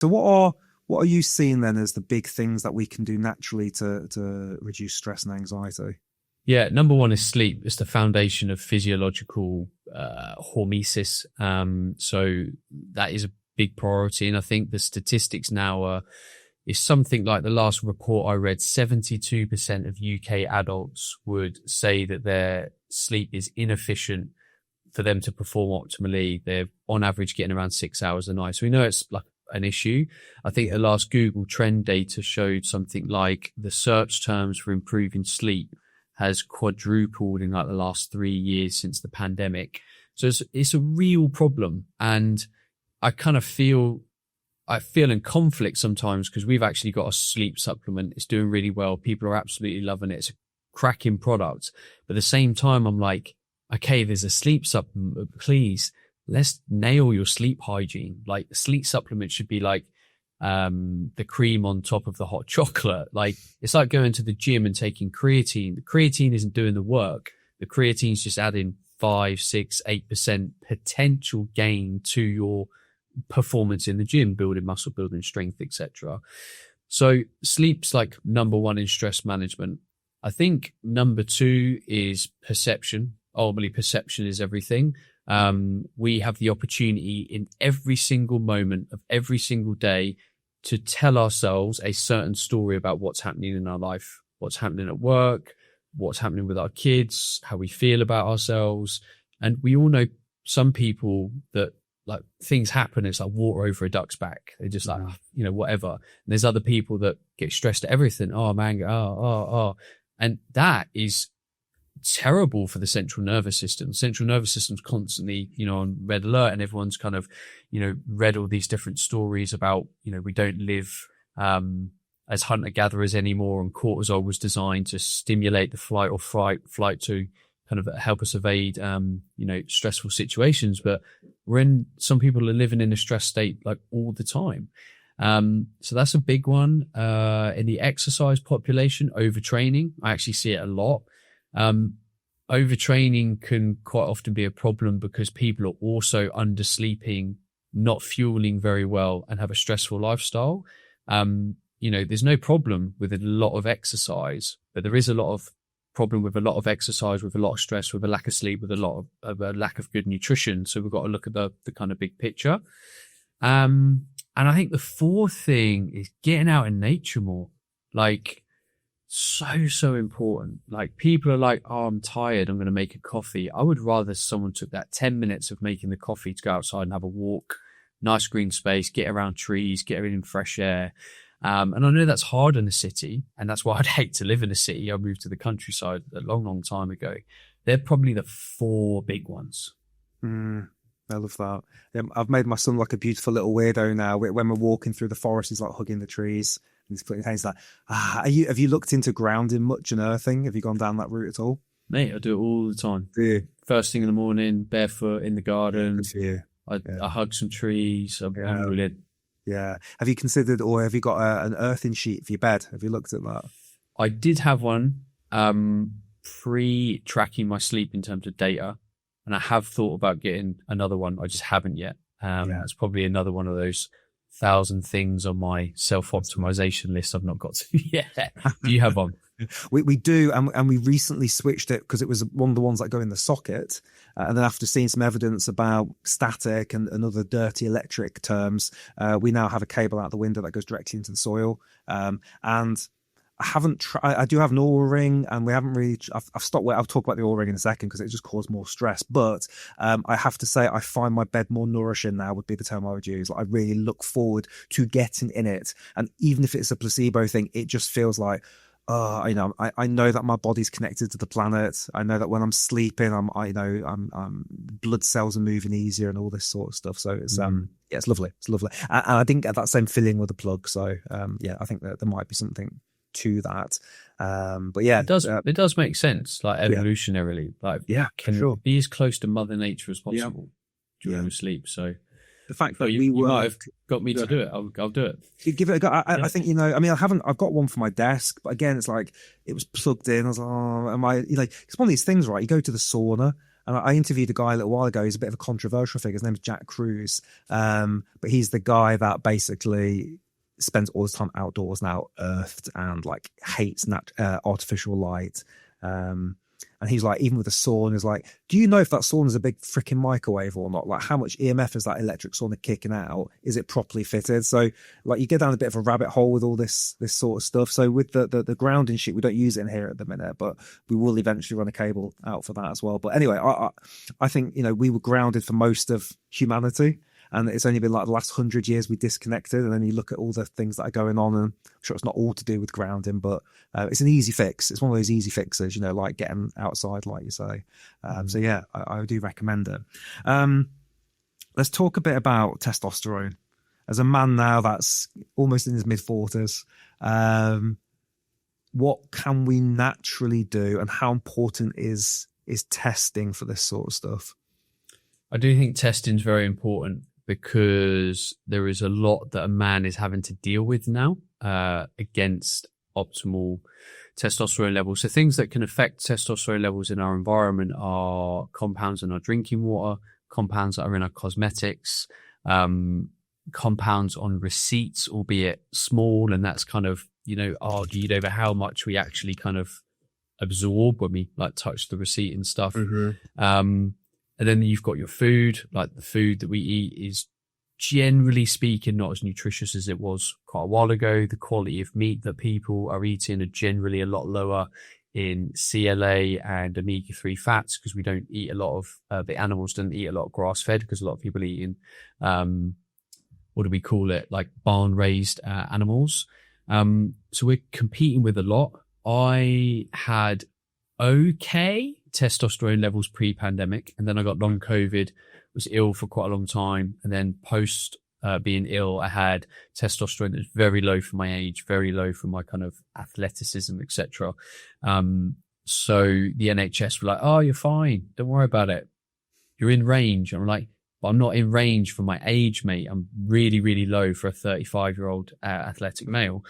So what are you seeing then as the big things that we can do naturally to reduce stress and anxiety? Yeah, number one is sleep. It's the foundation of physiological hormesis. So that is a big priority. And I think the statistics now is something like the last report I read, 72% of UK adults would say that their sleep is inefficient for them to perform optimally. They're on average getting around 6 hours a night. So we know it's like an issue. I think the last Google trend data showed something like the search terms for improving sleep has quadrupled in like the last 3 years since the pandemic. So it's a real problem. And I kind of feel in conflict sometimes because we've actually got a sleep supplement. It's doing really well. People are absolutely loving it. It's a cracking product. But at the same time, I'm like, okay, there's a sleep supplement, but please, let's nail your sleep hygiene. Like a sleep supplement should be like the cream on top of the hot chocolate. Like it's like going to the gym and taking creatine. The creatine isn't doing the work. The creatine's just adding 5, 6, 8% potential gain to your performance in the gym, building muscle, building strength, etc. So sleep's like number one in stress management. I think number two is perception. Ultimately, perception is everything. We have the opportunity in every single moment of every single day to tell ourselves a certain story about what's happening in our life, what's happening at work, what's happening with our kids, how we feel about ourselves. And we all know some people that like things happen, it's like water over a duck's back. They're just like, whatever. And there's other people that get stressed at everything. Oh, man. Oh. And that is terrible for the central nervous system. The central nervous system's constantly, on red alert, and everyone's kind of, read all these different stories about, we don't live as hunter-gatherers anymore, and cortisol was designed to stimulate the flight or flight to kind of help us evade, stressful situations. But some people are living in a stress state like all the time. So that's a big one. In the exercise population, overtraining, I actually see it a lot. Overtraining can quite often be a problem because people are also undersleeping, not fueling very well, and have a stressful lifestyle. There's no problem with a lot of exercise, but there is a lot of problem with a lot of exercise, with a lot of stress, with a lack of sleep, with a lot of a lack of good nutrition. So we've got to look at the kind of big picture. And I think the fourth thing is getting out in nature more. Like, so important. Like people are like, oh, I'm tired, I'm going to make a coffee. I would rather someone took that 10 minutes of making the coffee to go outside and have a walk, nice green space, get around trees, get in fresh air. And I know that's hard in a city, and that's why I'd hate to live in a city. I moved to the countryside a long time ago. They're probably the four big ones. I love that. I've made my son like a beautiful little weirdo now. When we're walking through the forest, he's like hugging the trees. He's putting his hands like, have you looked into grounding much and earthing? Have you gone down that route at all? Mate, I do it all the time. Yeah. First thing in the morning, barefoot in the garden. Yeah. I hug some trees. I'm brilliant. Yeah. Have you considered, or have you got an earthing sheet for your bed? Have you looked at that? I did have one pre-tracking my sleep in terms of data, and I have thought about getting another one. I just haven't yet. It's probably another one of those 1,000 things on my self-optimization list I've not got to yet. Do you have one? We do, and we recently switched it because it was one of the ones that go in the socket. And then after seeing some evidence about static and other dirty electric terms, we now have a cable out the window that goes directly into the soil. And I haven't I do have an Oura ring, and we haven't really, I've stopped. I'll talk about the Oura ring in a second because it just caused more stress. But I have to say, I find my bed more nourishing now, would be the term I would use. Like, I really look forward to getting in it. And even if it's a placebo thing, it just feels like, I know that my body's connected to the planet. I know that when I'm sleeping, I'm blood cells are moving easier and all this sort of stuff. So it's it's lovely. It's lovely. And I didn't get that same feeling with the plug. So I think that there might be something to that. But yeah, it does make sense, like evolutionarily. Like, for sure, be as close to Mother Nature as possible during sleep. So the fact that you might have got me to do it. I'll do it. Give it a go. I think, I've got one for my desk, but again, it's like, it was plugged in. I was like, am I, it's one of these things, right? You go to the sauna And I interviewed a guy a little while ago. He's a bit of a controversial figure. His name's Jack Cruz. But he's the guy that basically spends all his time outdoors now, earthed, and like hates artificial light. And he's like, even with a sauna, is like, do you know if that sauna is a big freaking microwave or not? Like, how much EMF is that electric sauna kicking out? Is it properly fitted? So, like, you get down a bit of a rabbit hole with all this sort of stuff. So, with the grounding sheet, we don't use it in here at the minute, but we will eventually run a cable out for that as well. But anyway, I think, you know, we were grounded for most of humanity. And it's only been like the last 100 years we disconnected. And then you look at all the things that are going on, and I'm sure it's not all to do with grounding, but it's an easy fix. It's one of those easy fixes, you know, like getting outside, like you say. So yeah, I do recommend it. Let's talk a bit about testosterone. As a man now that's almost in his mid-40s, what can we naturally do, and how important is testing for this sort of stuff? I do think testing is very important, because there is a lot that a man is having to deal with now against optimal testosterone levels. So things that can affect testosterone levels in our environment are compounds in our drinking water, compounds that are in our cosmetics, compounds on receipts, albeit small, and that's kind of, you know, argued over how much we actually kind of absorb when we like touch the receipt and stuff. And then you've got your food, like the food that we eat is generally speaking not as nutritious as it was quite a while ago. The quality of meat that people are eating are generally a lot lower in CLA and omega-3 fats, because we don't eat a lot of, the animals don't eat a lot of grass-fed, because a lot of people eating, what do we call it, like barn-raised animals. So we're competing with a lot. I had okay testosterone levels pre-pandemic, and then I got long COVID, was ill for quite a long time, and then post being ill, I had testosterone that was very low for my age, very low for my kind of athleticism, etc. So the NHS were like, oh, you're fine, don't worry about it, you're in range. I'm like, but I'm not in range for my age, mate. I'm really, really low for a 35-year-old athletic male.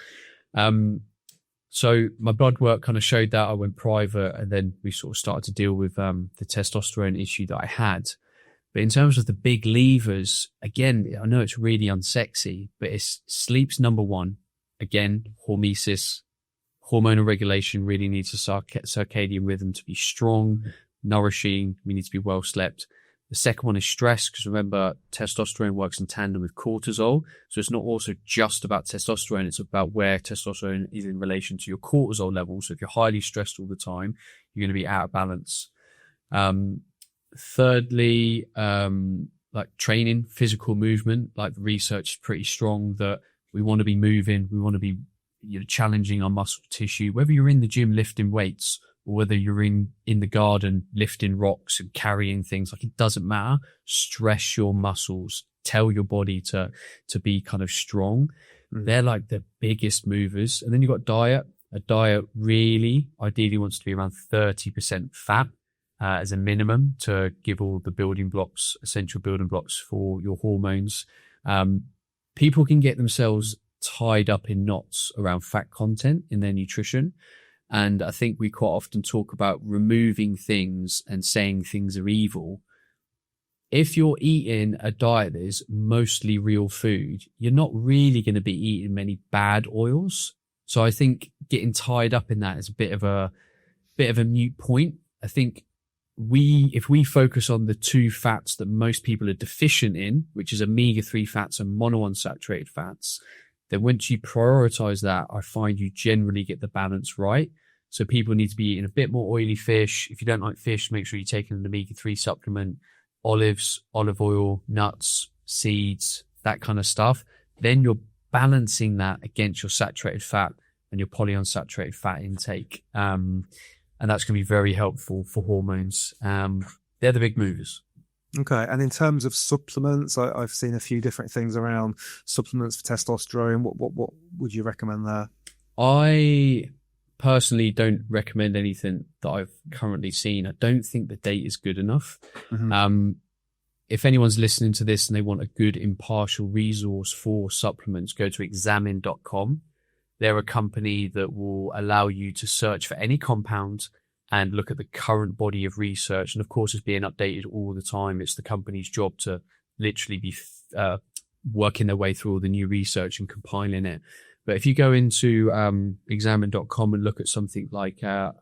So my blood work kind of showed that. I went private, and then we sort of started to deal with the testosterone issue that I had. But in terms of the big levers, again, I know it's really unsexy, but it's sleep's number one. Again, hormesis, hormonal regulation really needs a circadian rhythm to be strong, nourishing. We need to be well slept. The second one is stress, because remember, testosterone works in tandem with cortisol. So it's not also just about testosterone. It's about where testosterone is in relation to your cortisol level. So if you're highly stressed all the time, you're going to be out of balance. Thirdly, like training, physical movement, like the research is pretty strong that we want to be moving. We want to be, you know, challenging our muscle tissue, whether you're in the gym lifting weights, or whether you're in the garden lifting rocks and carrying things, like it doesn't matter. Stress your muscles, tell your body to be kind of strong. They're like the biggest movers. And then you've got diet. A diet really ideally wants to be around 30% fat as a minimum to give all the building blocks, essential building blocks for your hormones. People can get themselves tied up in knots around fat content in their nutrition. And I think we quite often talk about removing things and saying things are evil. If you're eating a diet that is mostly real food, you're not really going to be eating many bad oils. So I think getting tied up in that is a bit of a moot point. I think if we focus on the two fats that most people are deficient in, which is omega-3 fats and monounsaturated fats, then once you prioritize that, I find you generally get the balance right. So people need to be eating a bit more oily fish. If you don't like fish, make sure you're taking an omega-3 supplement, olives, olive oil, nuts, seeds, that kind of stuff. Then you're balancing that against your saturated fat and your polyunsaturated fat intake. And that's going to be very helpful for hormones. They're the big movers. Okay. And in terms of supplements, I've seen a few different things around supplements for testosterone. What would you recommend there? I personally don't recommend anything that I've currently seen. I don't think the data is good enough. If anyone's listening to this and they want a good impartial resource for supplements, go to examine.com. They're a company that will allow you to search for any compound and look at the current body of research. And of course, it's being updated all the time. It's the company's job to literally be working their way through all the new research and compiling it. But if you go into examine.com and look at something like, I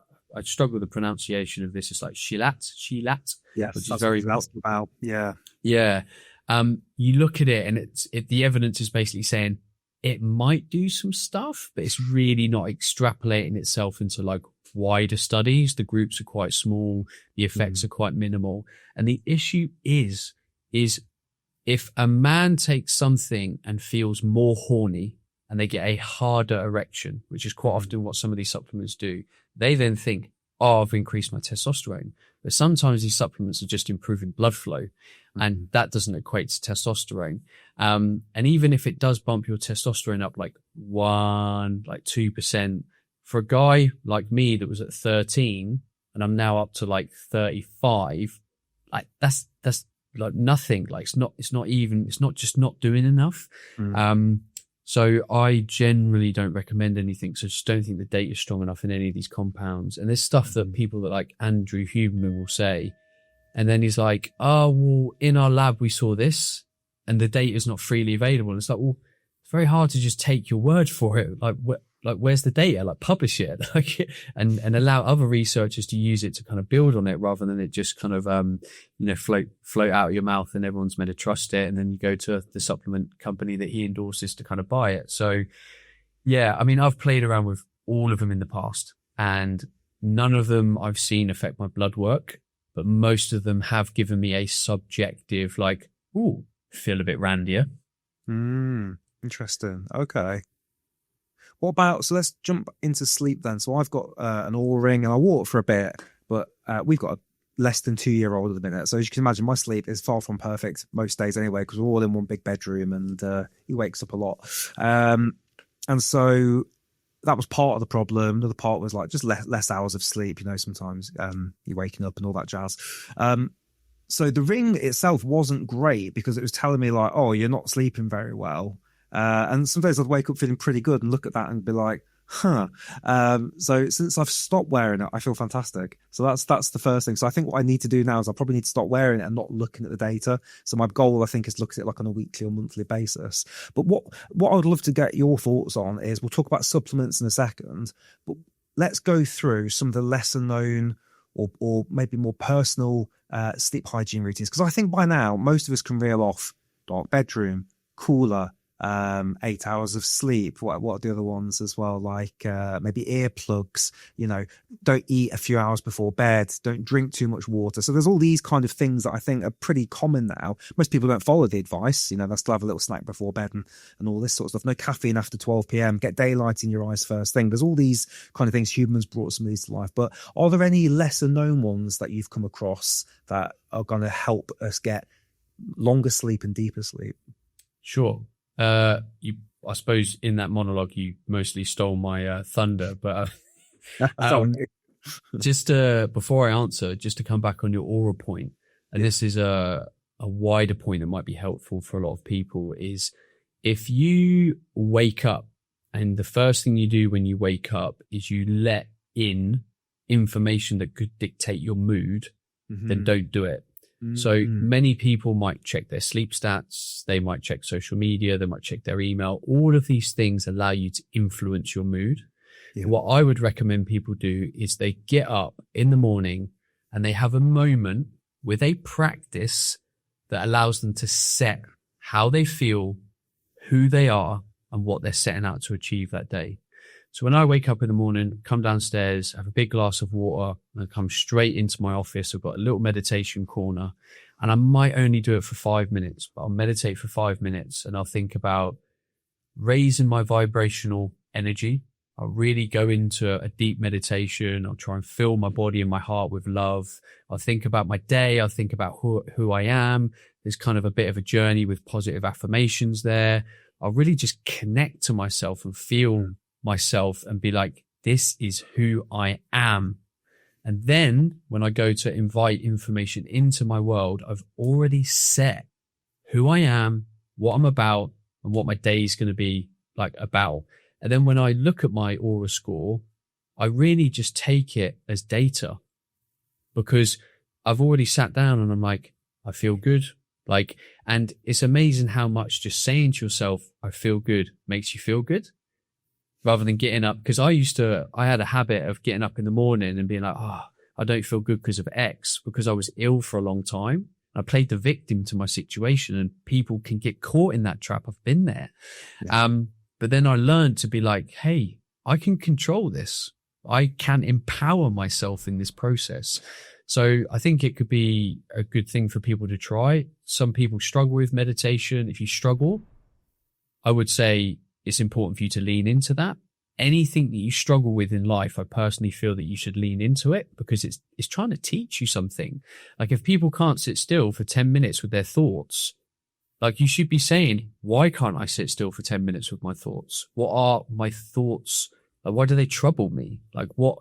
struggle with the pronunciation of this, it's like Shilat, yes, which is very about. Yeah. You look at it and the evidence is basically saying it might do some stuff, but it's really not extrapolating itself into like wider studies. The groups are quite small, the effects are quite minimal. And the issue is if a man takes something and feels more horny and they get a harder erection, which is quite often what some of these supplements do, they then think, oh, I've increased my testosterone. But sometimes these supplements are just improving blood flow, and that doesn't equate to testosterone. And even if it does bump your testosterone up like 2%, for a guy like me that was at 13 and I'm now up to like 35, like that's like nothing. Like it's not just not doing enough. So I generally don't recommend anything. So I just don't think the data is strong enough in any of these compounds. And there's stuff that people that like Andrew Huberman will say, and then he's like, oh, well, in our lab, we saw this and the data is not freely available. And it's like, well, it's very hard to just take your word for it. Like, where's the data? Like, publish it, and allow other researchers to use it to kind of build on it, rather than it just kind of, float out of your mouth and everyone's meant to trust it. And then you go to the supplement company that he endorses to kind of buy it. So yeah, I mean, I've played around with all of them in the past and none of them I've seen affect my blood work, but most of them have given me a subjective, like, ooh, feel a bit randier. Interesting. Okay. What about, so let's jump into sleep then. So I've got an Oura ring and I wore it for a bit, but we've got a less than 2-year-old at the minute. So as you can imagine, my sleep is far from perfect most days anyway, because we're all in one big bedroom and he wakes up a lot. And so that was part of the problem. Another part was like just less hours of sleep, sometimes you're waking up and all that jazz. So the ring itself wasn't great because it was telling me like, oh, you're not sleeping very well. And some days I'd wake up feeling pretty good and look at that and be like, So since I've stopped wearing it, I feel fantastic. So that's the first thing. So I think what I need to do now is I probably need to stop wearing it and not looking at the data. So my goal, I think, is to look at it like on a weekly or monthly basis. But what I would love to get your thoughts on is, we'll talk about supplements in a second, but let's go through some of the lesser known or maybe more personal sleep hygiene routines. Because I think by now, most of us can reel off dark bedroom, cooler, 8 hours of sleep. What are the other ones as well? Like maybe earplugs, don't eat a few hours before bed, don't drink too much water. So there's all these kind of things that I think are pretty common now. Most people don't follow the advice, they'll still have a little snack before bed and all this sort of stuff. No caffeine after 12 p.m, get daylight in your eyes first thing. There's all these kind of things. Humans brought some of these to life, but are there any lesser known ones that you've come across that are going to help us get longer sleep and deeper sleep? Sure. I suppose in that monologue you mostly stole my thunder, but just before I answer, just to come back on your Oura point, and this is a wider point that might be helpful for a lot of people, is if you wake up and the first thing you do when you wake up is you let in information that could dictate your mood, then don't do it. So many people might check their sleep stats, they might check social media, they might check their email. All of these things allow you to influence your mood. Yeah. What I would recommend people do is they get up in the morning and they have a moment with a practice that allows them to set how they feel, who they are, and what they're setting out to achieve that day. So when I wake up in the morning, come downstairs, have a big glass of water, and I come straight into my office. I've got a little meditation corner, and I might only do it for 5 minutes, but I'll meditate for 5 minutes and I'll think about raising my vibrational energy. I'll really go into a deep meditation. I'll try and fill my body and my heart with love. I'll think about my day. I'll think about who I am. There's kind of a bit of a journey with positive affirmations there. I'll really just connect to myself and feel myself and be like, this is who I am. And then when I go to invite information into my world, I've already set who I am, what I'm about, and what my day is going to be like about. And then when I look at my Oura score, I really just take it as data, because I've already sat down and I'm like, I feel good. Like, and it's amazing how much just saying to yourself, I feel good, makes you feel good, rather than getting up. Because I had a habit of getting up in the morning and being like, oh, I don't feel good because of X, because I was ill for a long time. I played the victim to my situation, and people can get caught in that trap. I've been there. Yeah. But then I learned to be like, hey, I can control this. I can empower myself in this process. So I think it could be a good thing for people to try. Some people struggle with meditation. If you struggle, I would say it's important for you to lean into that. Anything that you struggle with in life, I personally feel that you should lean into it, because it's trying to teach you something. Like, if people can't sit still for 10 minutes with their thoughts, like, you should be saying, why can't I sit still for 10 minutes with my thoughts? What are my thoughts? Like, why do they trouble me? Like, what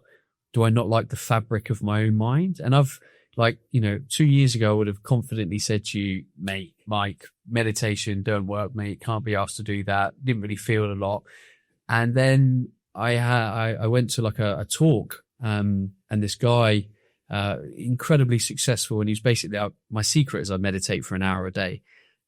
do I not like the fabric of my own mind? And I've, like, 2 years ago, I would have confidently said to you, mate, Mike, meditation don't work, mate. Can't be asked to do that. Didn't really feel a lot. And then I went to like a talk, and this guy, incredibly successful. And he's basically, my secret is I meditate for an hour a day,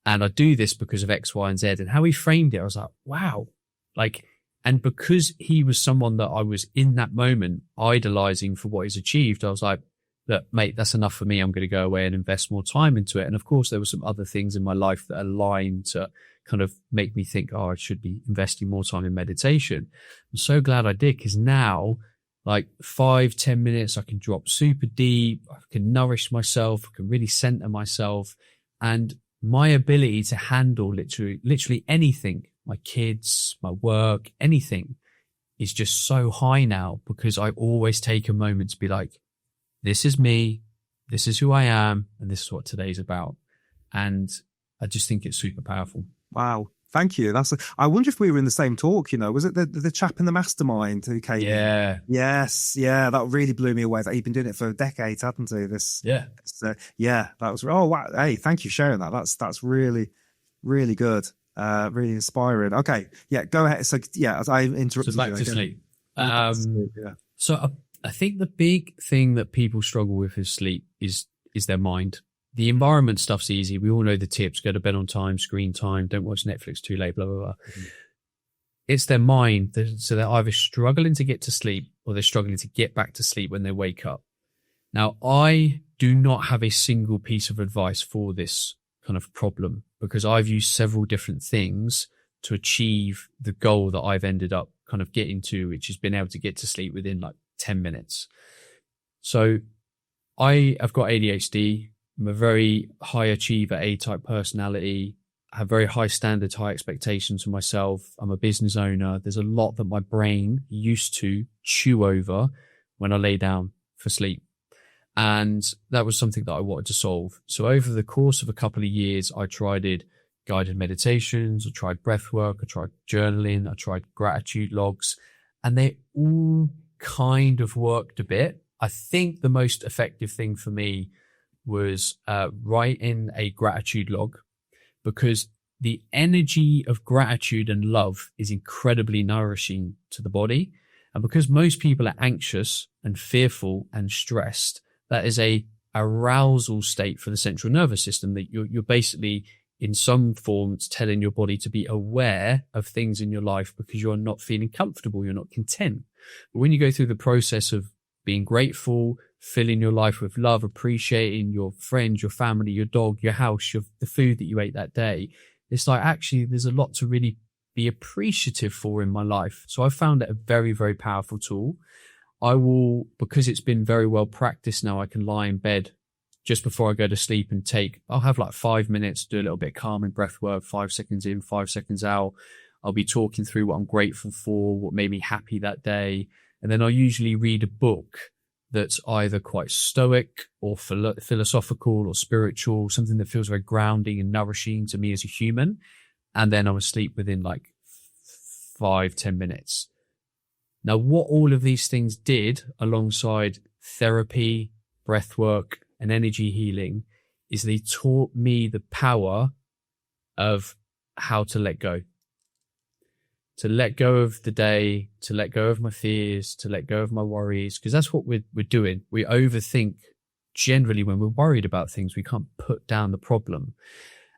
and I do this because of X, Y, and Z. And how he framed it, I was like, wow. Like, and because he was someone that I was in that moment idolizing for what he's achieved, I was like, look, mate, that's enough for me. I'm going to go away and invest more time into it. And of course, there were some other things in my life that aligned to kind of make me think, oh, I should be investing more time in meditation. I'm so glad I did, because now, like 5-10 minutes, I can drop super deep. I can nourish myself. I can really center myself. And my ability to handle literally anything, my kids, my work, anything, is just so high now, because I always take a moment to be like, this is me, this is who I am, and this is what today's about. And I just think it's super powerful. Wow. Thank you. I wonder if we were in the same talk, was it the chap in the mastermind who came? Yeah. Yes. Yeah. That really blew me away. He'd been doing it for decades, hadn't he? Yeah. That was, oh, wow. Hey, thank you for sharing that. That's really, really good. Really inspiring. Okay. Yeah. Go ahead. So yeah, as I interrupted so back you. To sleep. Yeah. So I think the big thing that people struggle with is sleep is their mind. The environment stuff's easy. We all know the tips: go to bed on time, screen time, don't watch Netflix too late, blah, blah, blah. Mm-hmm. It's their mind. So they're either struggling to get to sleep, or they're struggling to get back to sleep when they wake up. Now, I do not have a single piece of advice for this kind of problem, because I've used several different things to achieve the goal that I've ended up kind of getting to, which has been able to get to sleep within like 10 minutes. So I have got ADHD. I'm a very high achiever, A-type personality. I have very high standards, high expectations for myself. I'm a business owner. There's a lot that my brain used to chew over when I lay down for sleep. And that was something that I wanted to solve. So over the course of a couple of years, I tried guided meditations, I tried breathwork, I tried journaling, I tried gratitude logs, and they all kind of worked a bit. I think the most effective thing for me was writing a gratitude log, because the energy of gratitude and love is incredibly nourishing to the body. And because most people are anxious and fearful and stressed, that is a arousal state for the central nervous system, that you're basically in some forms telling your body to be aware of things in your life because you're not feeling comfortable, you're not content. But when you go through the process of being grateful, filling your life with love, appreciating your friends, your family, your dog, your house, the food that you ate that day, it's like, actually, there's a lot to really be appreciative for in my life. So I found it a very, very powerful tool. Because it's been very well practiced now, I can lie in bed just before I go to sleep and I'll have like 5 minutes, do a little bit of calming breath work, 5 seconds in, 5 seconds out. I'll be talking through what I'm grateful for, what made me happy that day. And then I'll usually read a book that's either quite stoic or philosophical or spiritual, something that feels very grounding and nourishing to me as a human. And then I will sleep within like 5-10 minutes. Now, what all of these things did alongside therapy, breath work, and energy healing is they taught me the power of how to let go. to let go of the day, to let go of my fears, to let go of my worries, because that's what we're doing. We overthink generally when we're worried about things. We can't put down the problem.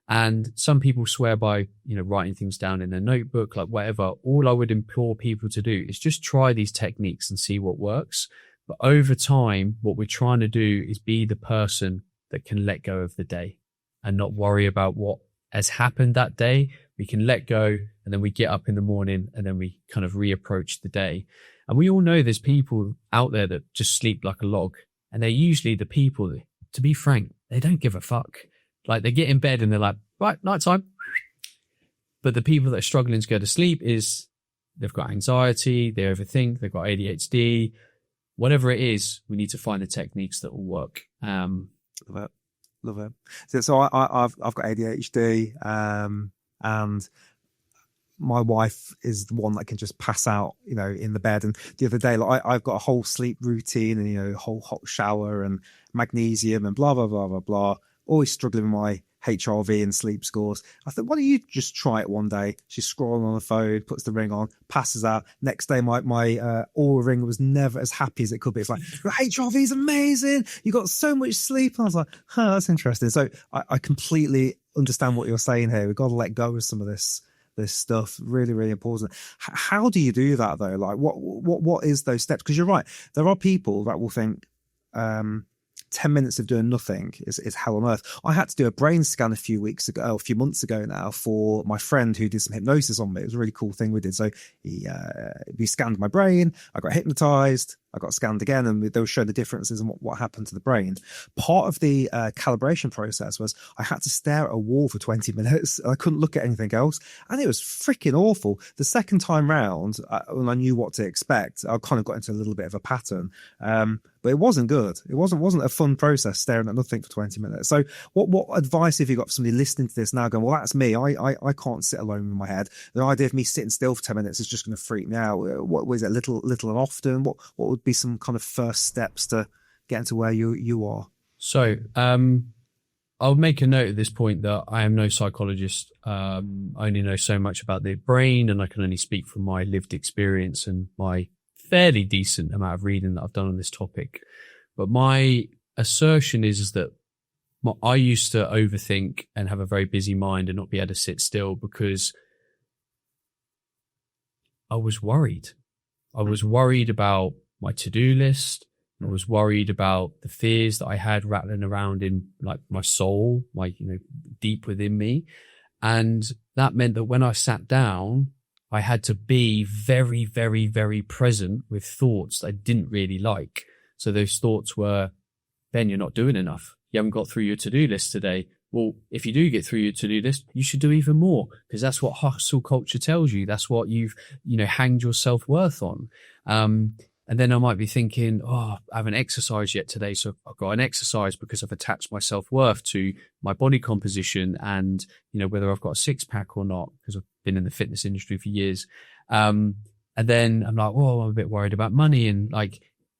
And some people swear by, writing things down in a notebook, like whatever. All I would implore people to do is just try these techniques and see what works. But over time, what we're trying to do is be the person that can let go of the day and not worry about what has happened that day. We can let go, and then we get up in the morning and then we kind of reapproach the day. And we all know there's people out there that just sleep like a log. And they're usually the people that, to be frank, they don't give a fuck. Like, they get in bed and they're like, right, nighttime. But the people that are struggling to go to sleep is they've got anxiety, they overthink, they've got ADHD, whatever it is. We need to find the techniques that will work. Love it. So I've got ADHD, and my wife is the one that can just pass out, in the bed. And the other day, like, I've got a whole sleep routine and, whole hot shower and magnesium and blah, blah, blah, blah, blah. Always struggling with my HRV and sleep scores. I thought, why don't you just try it one day? She's scrolling on the phone, puts the ring on, passes out. Next day, my Oura ring was never as happy as it could be. It's like, your HRV is amazing. You got so much sleep. And I was like, that's interesting. So I completely understand what you're saying here. We've got to let go of some of this stuff. Really, really important. How do you do that though? Like, what is those steps? Because you're right. There are people that will think, 10 minutes of doing nothing is hell on earth. I had to do a brain scan a few months ago now, for my friend who did some hypnosis on me. It was a really cool thing we did. So he scanned my brain. I got hypnotized. I got scanned again, and they were showing the differences and what happened to the brain. Part of the calibration process was I had to stare at a wall for 20 minutes. I couldn't look at anything else, and it was freaking awful. The second time round, when I knew what to expect, I kind of got into a little bit of a pattern, but it wasn't good. It wasn't a fun process staring at nothing for 20 minutes. So what advice have you got for somebody listening to this now going, well, that's me. I can't sit alone in my head. The idea of me sitting still for 10 minutes is just going to freak me out. What was it, little and often? What would be some kind of first steps to get to where you are? So I'll make a note at this point that I am no psychologist. I only know so much about the brain, and I can only speak from my lived experience and my fairly decent amount of reading that I've done on this topic. But my assertion is that I used to overthink and have a very busy mind and not be able to sit still because I was worried. I was worried about my to-do list. I was worried about the fears that I had rattling around in like my soul, like, deep within me. And that meant that when I sat down, I had to be very, very, very present with thoughts that I didn't really like. So those thoughts were, Ben, you're not doing enough. You haven't got through your to-do list today. Well, if you do get through your to-do list, you should do even more, because that's what hustle culture tells you. That's what you've, hanged your self-worth on. And then I might be thinking, I haven't exercised yet today, so I've got an exercise because I've attached my self-worth to my body composition and, whether I've got a six-pack or not, because I've been in the fitness industry for years. And then I'm like, I'm a bit worried about money. And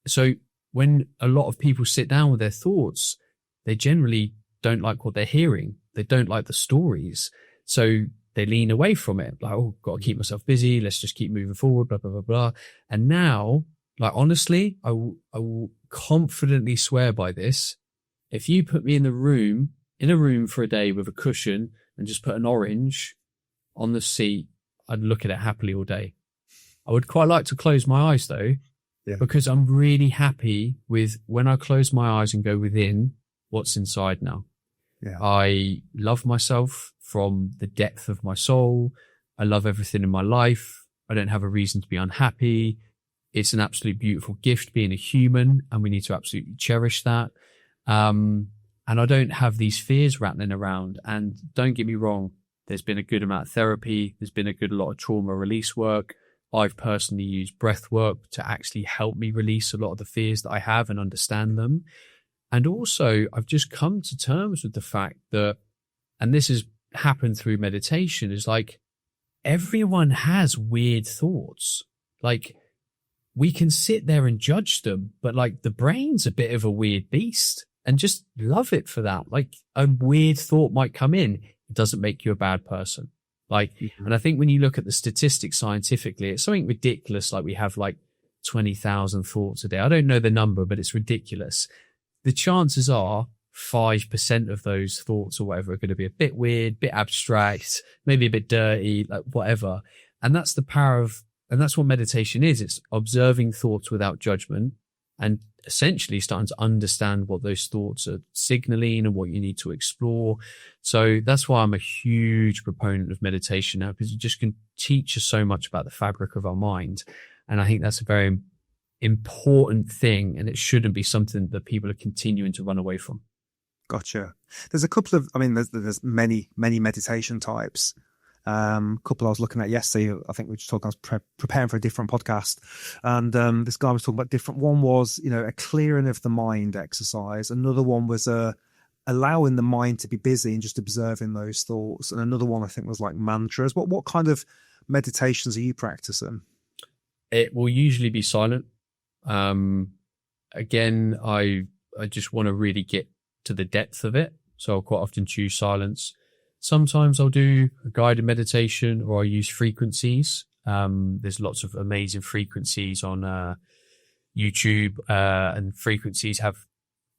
so when a lot of people sit down with their thoughts, they generally don't like what they're hearing. They don't like the stories. So they lean away from it. Like, got to keep myself busy. Let's just keep moving forward, blah, blah, blah, blah. And now, honestly, I will confidently swear by this. If you put me in a room for a day with a cushion and just put an orange on the seat, I'd look at it happily all day. I would quite like to close my eyes though, because I'm really happy with when I close my eyes and go within what's inside now. Yeah. I love myself from the depth of my soul. I love everything in my life. I don't have a reason to be unhappy. It's an absolutely beautiful gift being a human, and we need to absolutely cherish that. And I don't have these fears rattling around. And don't get me wrong, there's been a good amount of therapy. There's been a lot of trauma release work. I've personally used Breathwork to actually help me release a lot of the fears that I have and understand them. And also, I've just come to terms with the fact that, and this has happened through meditation, is everyone has weird thoughts. We can sit there and judge them, but the brain's a bit of a weird beast, and just love it for that. A weird thought might come in. It doesn't make you a bad person. Like, and I think when you look at the statistics scientifically, it's something ridiculous. Like we have like 20,000 thoughts a day. I don't know the number, but it's ridiculous. The chances are 5% of those thoughts or whatever are going to be a bit weird, bit abstract, maybe a bit dirty, like whatever. And that's the power of, and that's what meditation is. It's observing thoughts without judgment and essentially starting to understand what those thoughts are signaling and what you need to explore. So that's why I'm a huge proponent of meditation now, because it just can teach us so much about the fabric of our mind. And I think that's a very important thing, and it shouldn't be something that people are continuing to run away from. Gotcha. There's a couple of, I mean, there's many meditation types. Couple I was looking at yesterday, I think we were just talking, I was preparing for a different podcast, and this guy was talking about different. One was, a clearing of the mind exercise. Another one was allowing the mind to be busy and just observing those thoughts. And another one I think was like mantras. What kind of meditations are you practicing? It will usually be silent. Again, I just want to really get to the depth of it, so I'll quite often choose silence. Sometimes I'll do a guided meditation, or I'll use frequencies. There's lots of amazing frequencies on YouTube, and frequencies have,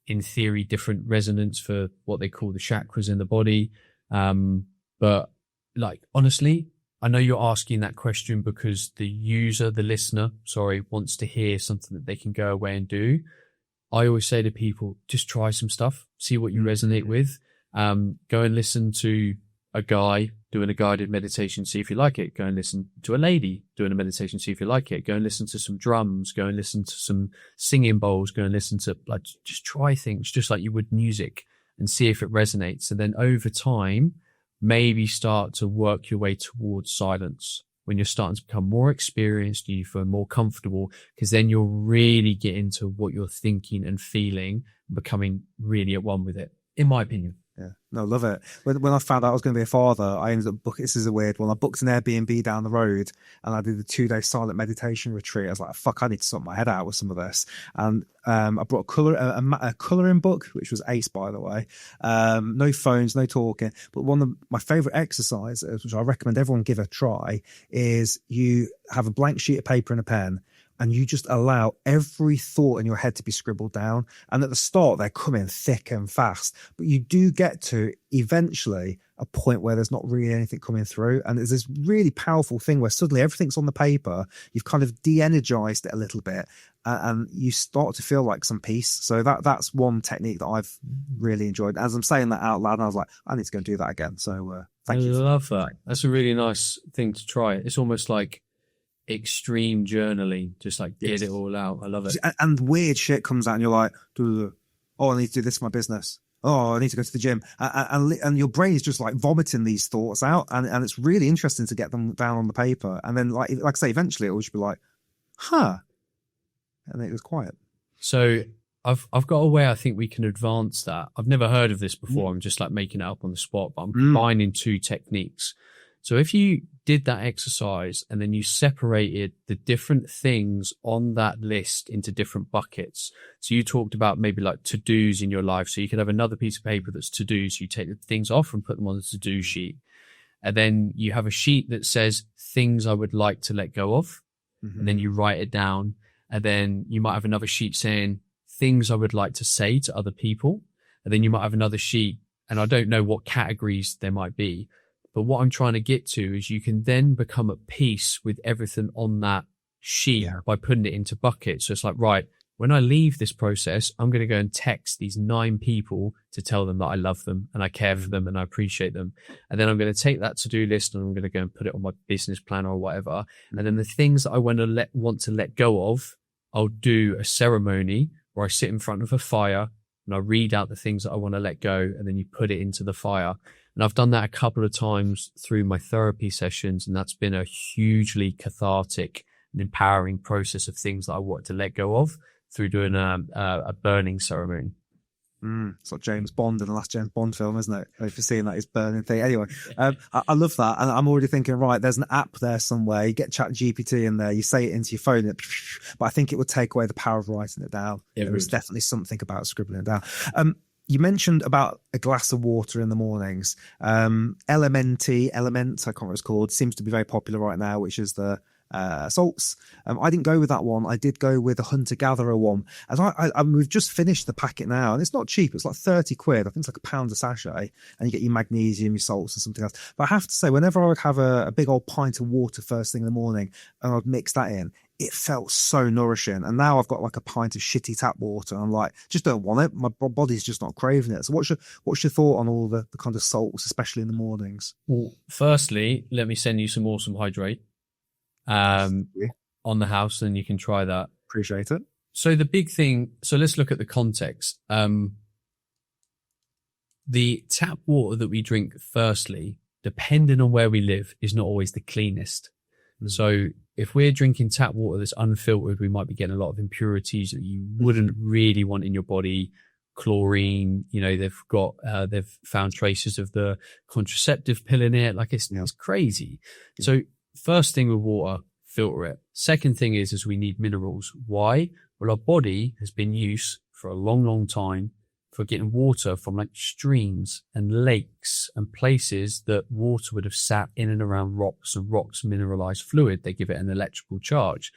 in theory, different resonance for what they call the chakras in the body. But like, honestly, I know you're asking that question because the listener, wants to hear something that they can go away and do. I always say to people, just try some stuff, see what you resonate with. Go and listen to a guy doing a guided meditation, see if you like it. Go and listen to a lady doing a meditation, see if you like it. Go and listen to some drums, go and listen to some singing bowls, go and listen to, like, just try things just like you would music and see if it resonates. And then over time, maybe start to work your way towards silence. When you're starting to become more experienced, you feel more comfortable, because then you'll really get into what you're thinking and feeling, becoming really at one with it, in my opinion. Yeah, no, love it. When I found out I was going to be a father, I ended up booking, this is a weird one, I booked an Airbnb down the road and I did a 2-day silent meditation retreat. I was like, fuck, I need to sort my head out with some of this. And I brought a colouring book, which was ace, by the way. No phones, no talking. But one of my favourite exercises, which I recommend everyone give a try, is you have a blank sheet of paper and a pen, and you just allow every thought in your head to be scribbled down. And at the start, they're coming thick and fast, but you do get to eventually a point where there's not really anything coming through. And there's this really powerful thing where suddenly everything's on the paper. You've kind of de-energized it a little bit, and you start to feel like some peace. So that's one technique that I've really enjoyed. As I'm saying that out loud, I was like, I need to go and do that again. So thank you. I love that. That's a really nice thing to try. It's almost like extreme journaling, just like get it all out. I love it. And weird shit comes out and you're like, oh, I need to do this for my business. Oh, I need to go to the gym. And your brain is just like vomiting these thoughts out. And it's really interesting to get them down on the paper. And then like I say, eventually it will just be like, huh. And it was quiet. So I've got a way I think we can advance that. I've never heard of this before. I'm just like making it up on the spot, but I'm combining two techniques. So if you did that exercise and then you separated the different things on that list into different buckets. So you talked about maybe like to-dos in your life. So you could have another piece of paper that's to-dos. You take the things off and put them on the to-do sheet. And then you have a sheet that says things I would like to let go of. And then you write it down. And then you might have another sheet saying things I would like to say to other people. And then you might have another sheet, and I don't know what categories there might be. But what I'm trying to get to is you can then become at peace with everything on that sheet by putting it into buckets. So it's like, right, when I leave this process, I'm going to go and text these 9 people to tell them that I love them and I care for them and I appreciate them. And then I'm going to take that to-do list and I'm going to go and put it on my business plan or whatever. And then the things that I want to let go of, I'll do a ceremony where I sit in front of a fire and I read out the things that I want to let go, and then you put it into the fire. And I've done that a couple of times through my therapy sessions, and that's been a hugely cathartic and empowering process of things that I want to let go of through doing a burning ceremony. It's like James Bond in the last James Bond film, isn't it? If you're seeing that, his burning thing. Anyway, I love that. And I'm already thinking, right, there's an app there somewhere. You get ChatGPT in there, you say it into your phone, but I think it would take away the power of writing it down. There is definitely something about scribbling it down. You mentioned about a glass of water in the mornings. Element, I can't remember what it's called, seems to be very popular right now, which is the salts. I didn't go with that one. I did go with a hunter-gatherer one. As we've just finished the packet now, and it's not cheap. It's like 30 quid. I think it's like £1 a sachet, and you get your magnesium, your salts, and something else. But I have to say, whenever I would have a big old pint of water first thing in the morning, and I'd mix that in, it felt so nourishing. And now I've got like a pint of shitty tap water. I'm like, just don't want it. My body's just not craving it. So what's your thought on all the kind of salts, especially in the mornings? Well, firstly, let me send you some awesome hydrate on the house, and you can try that. Appreciate it. So the big thing, so let's look at the context. The tap water that we drink, firstly, depending on where we live, is not always the cleanest. So if we're drinking tap water that's unfiltered, we might be getting a lot of impurities that you wouldn't really want in your body. Chlorine, they've found traces of the contraceptive pill in it. Like it's crazy. Yeah. So first thing with water, filter it. Second thing is we need minerals. Why? Well, our body has been used for a long, long time for getting water from like streams and lakes and places that water would have sat in and around rocks, and rocks mineralized fluid. They give it an electrical charge.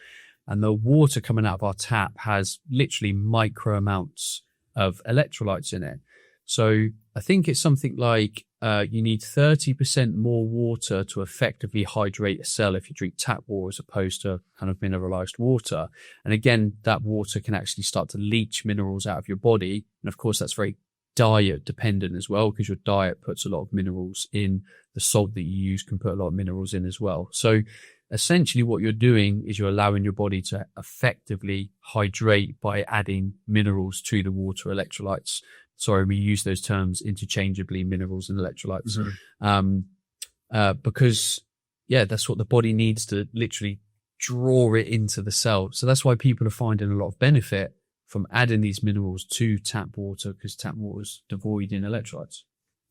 And the water coming out of our tap has literally micro amounts of electrolytes in it. So I think it's something like you need 30% more water to effectively hydrate a cell if you drink tap water as opposed to kind of mineralized water. And again, that water can actually start to leach minerals out of your body. And of course, that's very diet dependent as well, because your diet puts a lot of minerals in. The salt that you use can put a lot of minerals in as well. So essentially what you're doing is you're allowing your body to effectively hydrate by adding minerals to the water, electrolytes. Sorry, we use those terms interchangeably, minerals and electrolytes. Mm-hmm. Because, that's what the body needs to literally draw it into the cell. So that's why people are finding a lot of benefit from adding these minerals to tap water, because tap water is devoid in electrolytes.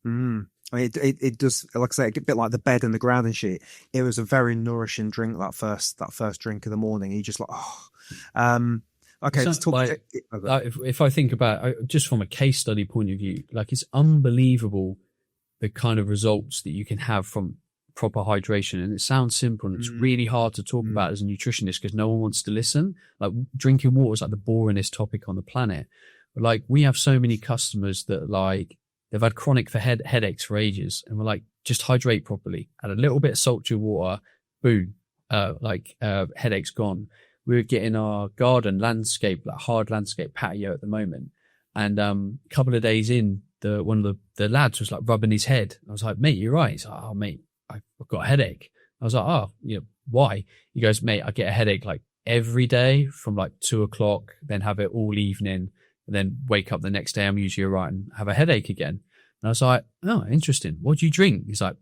I mean, it does, like I say, a bit like the bed and the ground and shit. It was a very nourishing drink, that first drink in the morning. You just like, okay, let's talk. Like, if I think about just from a case study point of view, like it's unbelievable the kind of results that you can have from proper hydration. And it sounds simple, and it's really hard to talk about as a nutritionist because no one wants to listen. Like drinking water is like the boringest topic on the planet. But like we have so many customers that like they've had chronic headaches for ages, and we're like, just hydrate properly. Add a little bit of salt to your water, boom, headache's gone. We're getting our garden landscape, like hard landscape patio at the moment. And a couple of days in, one of the lads was like rubbing his head. I was like, mate, you're right. He's like, oh, mate, I've got a headache. I was like, oh, why? He goes, mate, I get a headache like every day from like 2:00, then have it all evening, and then wake up the next day. I'm usually all right and have a headache again. And I was like, oh, interesting. What do you drink? He's like,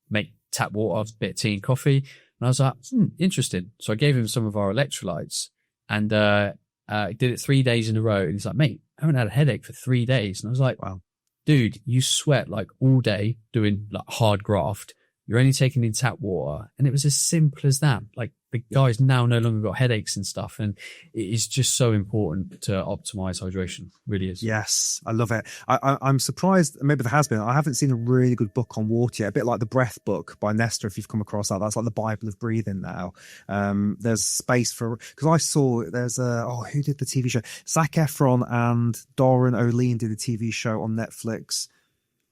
mate, tap water, a bit of tea and coffee. And I was like, interesting. So I gave him some of our electrolytes, and did it 3 days in a row. And he's like, mate, I haven't had a headache for 3 days. And I was like, wow, dude, you sweat like all day doing like hard graft. You're only taking in tap water. And it was as simple as that. Like the guy's now no longer got headaches and stuff. And it is just so important to optimize hydration. It really is. Yes, I love it. I'm surprised, maybe there has been, I haven't seen a really good book on water yet, a bit like the Breath book by Nestor, if you've come across that. That's like the Bible of breathing now. There's space for, because I saw there's who did the TV show? Zac Efron and Doran O'Lean did a TV show on Netflix.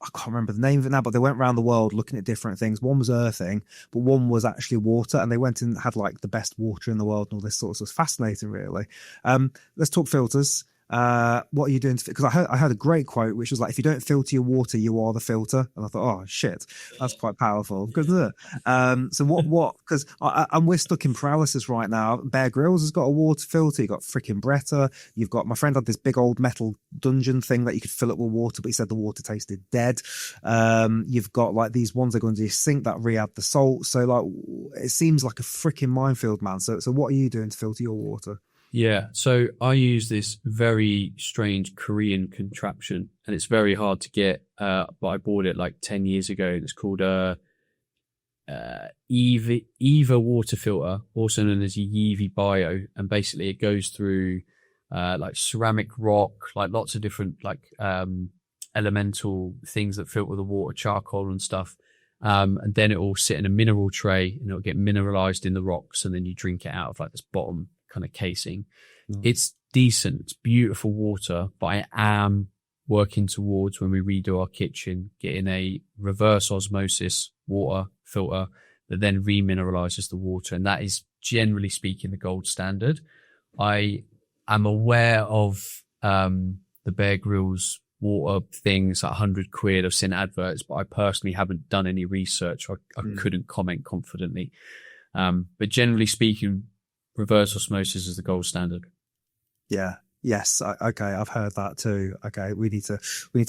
I can't remember the name of it now, but they went around the world looking at different things. One was earthing, but one was actually water, and they went and had like the best water in the world and all this sort of stuff. It's fascinating, really. Let's talk filters. What are you doing? Because I heard a great quote, which was like, if you don't filter your water, you are the filter. And I thought, oh shit, that's quite powerful. So what, because we're stuck in paralysis right now. Bear Grylls has got a water filter. You've got freaking Bretta. You've got, my friend had this big old metal dungeon thing that you could fill up with water, but he said the water tasted dead. You've got like these ones that go into your sink that re-add the salt. So like, it seems like a freaking minefield, man. So what are you doing to filter your water? Yeah, so I use this very strange Korean contraption, and it's very hard to get, but I bought it like 10 years ago. It's called Eva water filter, also known as Yeevi Bio, and basically it goes through like ceramic rock, like lots of different like elemental things that filter the water, charcoal and stuff. And then it will sit in a mineral tray and it'll get mineralized in the rocks, and then you drink it out of like this bottom kind of casing. It's decent, it's beautiful water, but I am working towards, when we redo our kitchen, getting a reverse osmosis water filter that then remineralizes the water, and that is generally speaking the gold standard. I am aware of the Bear Grylls water things at £100. I've seen adverts, but I personally haven't done any research. I couldn't comment confidently. But generally speaking, reverse osmosis is the gold standard. Yeah. Yes. Okay. I've heard that too. Okay. We need to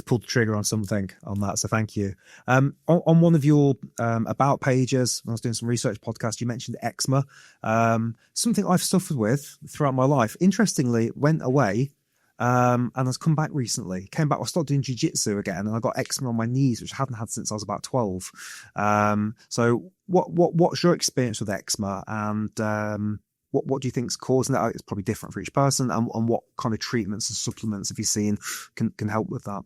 pull the trigger on something on that. So thank you. On one of your about pages, when I was doing some research podcast, you mentioned eczema, something I've suffered with throughout my life. Interestingly, it went away. And has come back recently. Came back. I started doing jiu-jitsu again, and I got eczema on my knees, which I hadn't had since I was about 12. So what's your experience with eczema, and what do you think's causing that? It's probably different for each person, and what kind of treatments and supplements have you seen can help with that?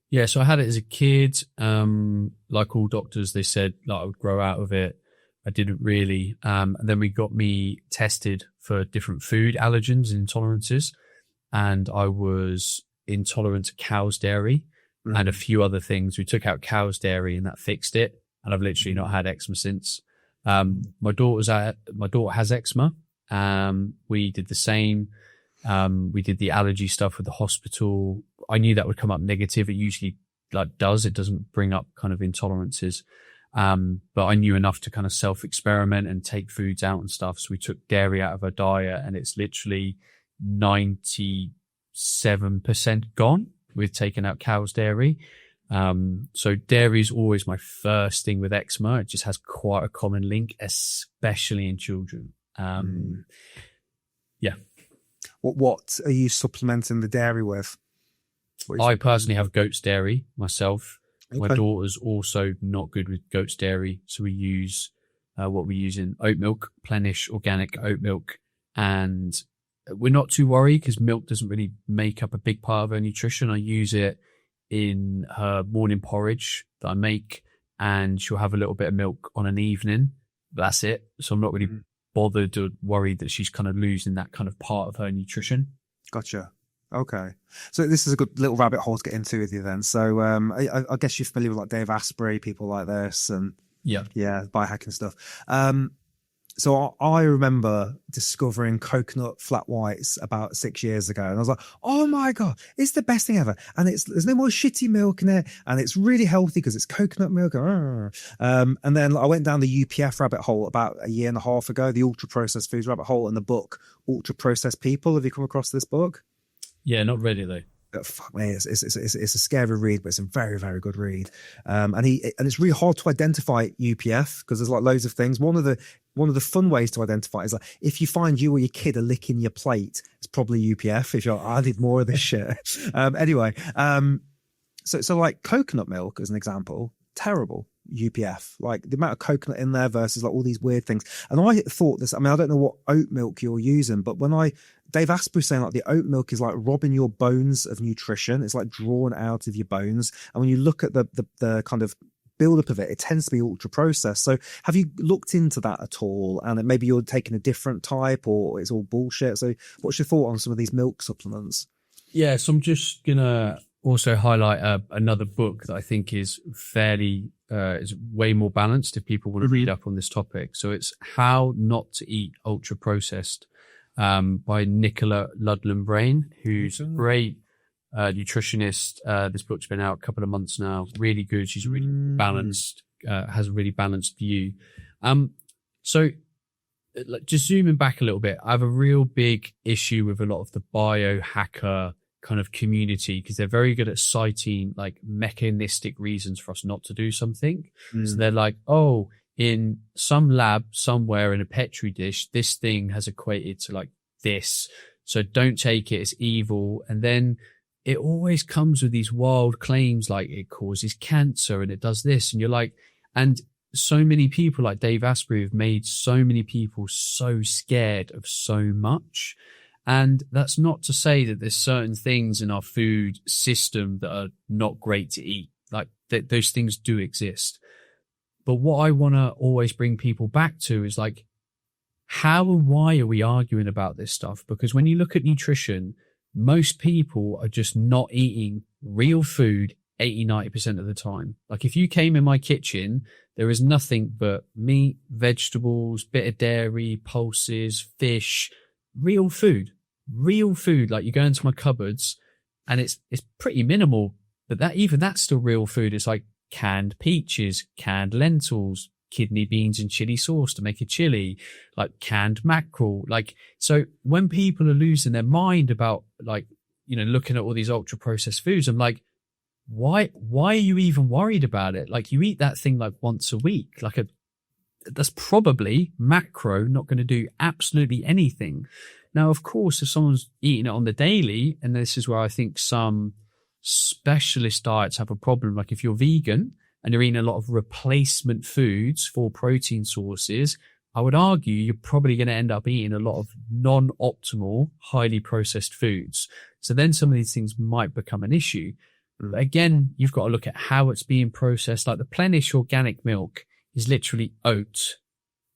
Yeah, so I had it as a kid. Like all doctors, they said like I would grow out of it. I didn't really. And then we got me tested for different food allergens and intolerances. And I was intolerant to cow's dairy and a few other things. We took out cow's dairy and that fixed it. And I've literally not had eczema since. My daughter has eczema. We did the same. We did the allergy stuff with the hospital. I knew that would come up negative. It usually does. It doesn't bring up kind of intolerances. But I knew enough to kind of self-experiment and take foods out and stuff. So we took dairy out of her diet, and it's literally 97% gone with taking out cow's dairy. So dairy is always my first thing with eczema. It just has quite a common link, especially in children. Yeah. What are you supplementing the dairy with? I personally have goat's dairy myself. Okay. My daughter's also not good with goat's dairy, so we use what we use in oat milk, Plenish organic oat milk, and we're not too worried because milk doesn't really make up a big part of her nutrition. I use it in her morning porridge that I make, and she'll have a little bit of milk on an evening. That's it. So I'm not really bothered or worried that she's kind of losing that kind of part of her nutrition. Gotcha. Okay. So this is a good little rabbit hole to get into with you then. So I guess you're familiar with like Dave Asprey, people like this, and biohacking stuff. So I remember discovering coconut flat whites about 6 years ago, and I was like, oh my God, it's the best thing ever. And there's no more shitty milk in it, and it's really healthy because it's coconut milk. And then I went down the UPF rabbit hole about a year and a half ago, the ultra processed foods rabbit hole, and the book Ultra Processed People. Have you come across this book? Yeah, not ready though. Fuck me, it's a scary read, but it's a very, very good read. And it's really hard to identify UPF because there's like loads of things. One of the fun ways to identify is like if you find you or your kid are licking your plate, it's probably UPF. If you're like, I did more of this shit. Anyway, so like coconut milk as an example, terrible UPF, like the amount of coconut in there versus like all these weird things. And I thought this, I mean, I don't know what oat milk you're using, but Dave Asprey saying like the oat milk is like robbing your bones of nutrition. It's like drawn out of your bones. And when you look at the kind of buildup of it, it tends to be ultra processed. So have you looked into that at all? And maybe you're taking a different type, or it's all bullshit. So what's your thought on some of these milk supplements? Yeah, so I'm just gonna also highlight another book that I think is fairly is way more balanced if people want to read up on this topic. So it's How Not to Eat Ultra Processed by Nicola Ludlam-Brain, who's a great nutritionist. This book's been out a couple of months now. Really good. She's really balanced, has a really balanced view. So just zooming back a little bit, I have a real big issue with a lot of the biohacker kind of community because they're very good at citing like mechanistic reasons for us not to do something. So they're like, oh, in some lab somewhere in a petri dish, this thing has equated to like this, so don't take it, it's evil. And then it always comes with these wild claims like it causes cancer and it does this, and you're like, and so many people like Dave Asprey have made so many people so scared of so much. And that's not to say that there's certain things in our food system that are not great to eat. Like those things do exist. But what I want to always bring people back to is like, how and why are we arguing about this stuff? Because when you look at nutrition, most people are just not eating real food 80-90% of the time. Like if you came in my kitchen, there is nothing but meat, vegetables, bit of dairy, pulses, fish, real food. Like you go into my cupboards and it's pretty minimal, but that's still real food. It's like canned peaches, canned lentils, kidney beans and chili sauce to make a chili, like canned mackerel. Like, so when people are losing their mind about like, you know, looking at all these ultra processed foods, I'm like, why are you even worried about it? Like you eat that thing like once a week, that's probably macro not going to do absolutely anything. Now, of course, if someone's eating it on the daily, and this is where I think some specialist diets have a problem, like if you're vegan and you're eating a lot of replacement foods for protein sources, I would argue you're probably going to end up eating a lot of non-optimal, highly processed foods. So then some of these things might become an issue. But again, you've got to look at how it's being processed. Like the Plenish organic milk is literally oats,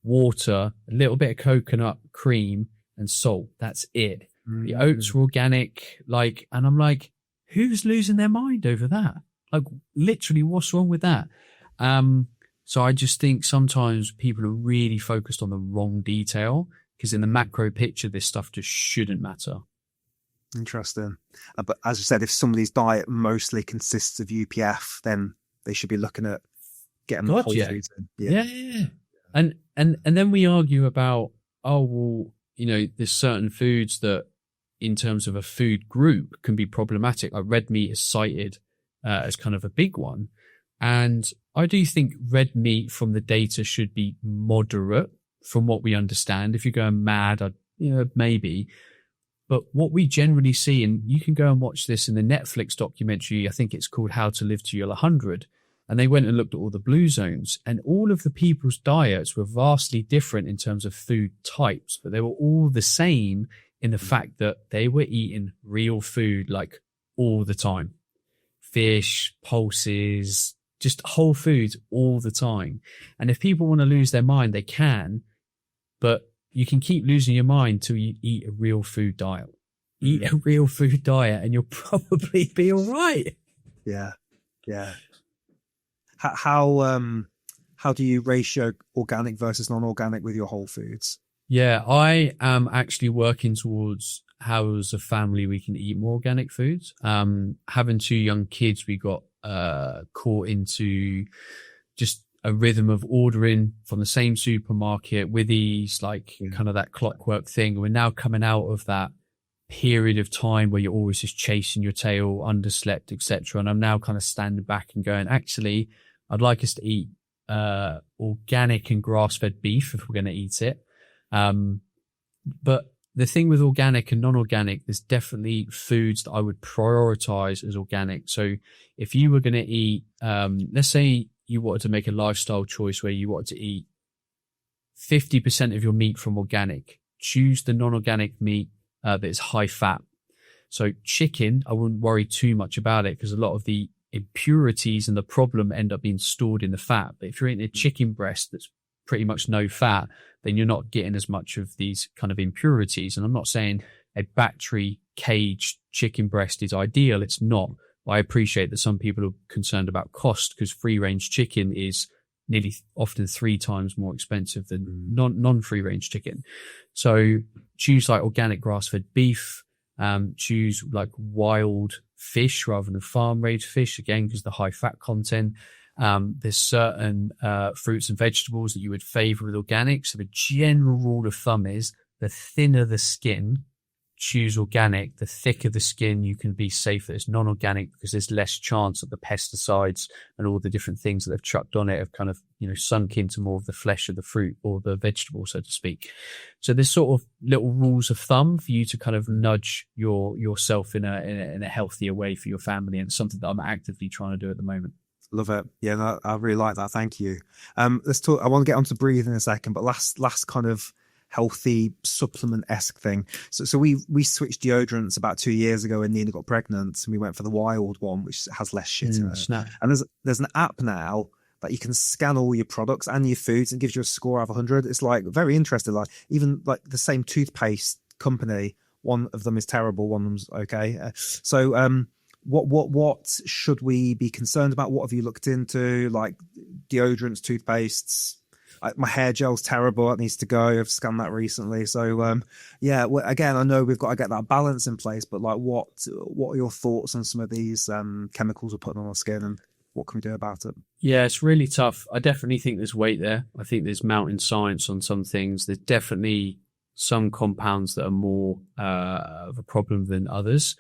water, a little bit of coconut cream and salt. That's it. The oats are organic, and I'm like, who's losing their mind over that? Like literally what's wrong with that? So I just think sometimes people are really focused on the wrong detail, because in the macro picture, this stuff just shouldn't matter. Interesting. But as you said, if somebody's diet mostly consists of UPF, then they should be looking at getting whole foods in. Yeah. And then we argue about, oh, well, you know, there's certain foods that in terms of a food group can be problematic. Like red meat is cited as kind of a big one. And I do think red meat from the data should be moderate from what we understand. If you're going mad, maybe. But what we generally see, and you can go and watch this in the Netflix documentary, I think it's called How to Live to Your 100. And they went and looked at all the blue zones, and all of the people's diets were vastly different in terms of food types, but they were all the same in the fact that they were eating real food like all the time. Fish, pulses, just whole foods all the time. And if people want to lose their mind, they can, but you can keep losing your mind till you eat a real food diet. Eat a real food diet and you'll probably be all right. Yeah. How do you ratio organic versus non-organic with your whole foods? Yeah, I am actually working towards how as a family we can eat more organic foods. Having two young kids, we got caught into just a rhythm of ordering from the same supermarket with ease, kind of that clockwork thing. We're now coming out of that period of time where you're always just chasing your tail, underslept, etc. And I'm now kind of standing back and going, actually, I'd like us to eat organic and grass-fed beef if we're going to eat it. But the thing with organic and non-organic, there's definitely foods that I would prioritize as organic. So if you were going to eat, let's say you wanted to make a lifestyle choice where you wanted to eat 50% of your meat from organic, choose the non-organic meat that is high fat. So chicken, I wouldn't worry too much about it because a lot of the impurities and the problem end up being stored in the fat. But if you're eating a chicken breast that's pretty much no fat, then you're not getting as much of these kind of impurities. And I'm not saying a battery caged chicken breast is ideal. It's not. I appreciate that some people are concerned about cost because free range chicken is nearly often 3 times more expensive than non-free range chicken. So choose like organic grass-fed beef, choose like wild fish rather than farm-raised fish, again, because the high fat content. There's certain fruits and vegetables that you would favor with organic. So the general rule of thumb is the thinner the skin, choose organic. The thicker the skin, you can be safe that it's non-organic because there's less chance that the pesticides and all the different things that they've chucked on it have kind of, sunk into more of the flesh of the fruit or the vegetable, so to speak. So there's sort of little rules of thumb for you to kind of nudge yourself in a healthier way for your family, and it's something that I'm actively trying to do at the moment. Love it. Yeah, no, I really like that. Thank you. Let's talk. I want to get onto breathing in a second, but last kind of healthy supplement-esque thing. So we switched deodorants about 2 years ago when Nina got pregnant, and we went for the wild one, which has less shit in it. Snap. And there's an app now that you can scan all your products and your foods and gives you a score out of 100. It's like very interesting. Like even like the same toothpaste company, one of them is terrible, one of them's okay. What should we be concerned about? What have you looked into? Like deodorants, toothpastes. My hair gel's terrible. It needs to go. I've scanned that recently. So again, I know we've got to get that balance in place. But like, what are your thoughts on some of these chemicals we're putting on our skin, and what can we do about it? Yeah, it's really tough. I definitely think there's weight there. I think there's mountain science on some things. There's definitely some compounds that are more of a problem than others.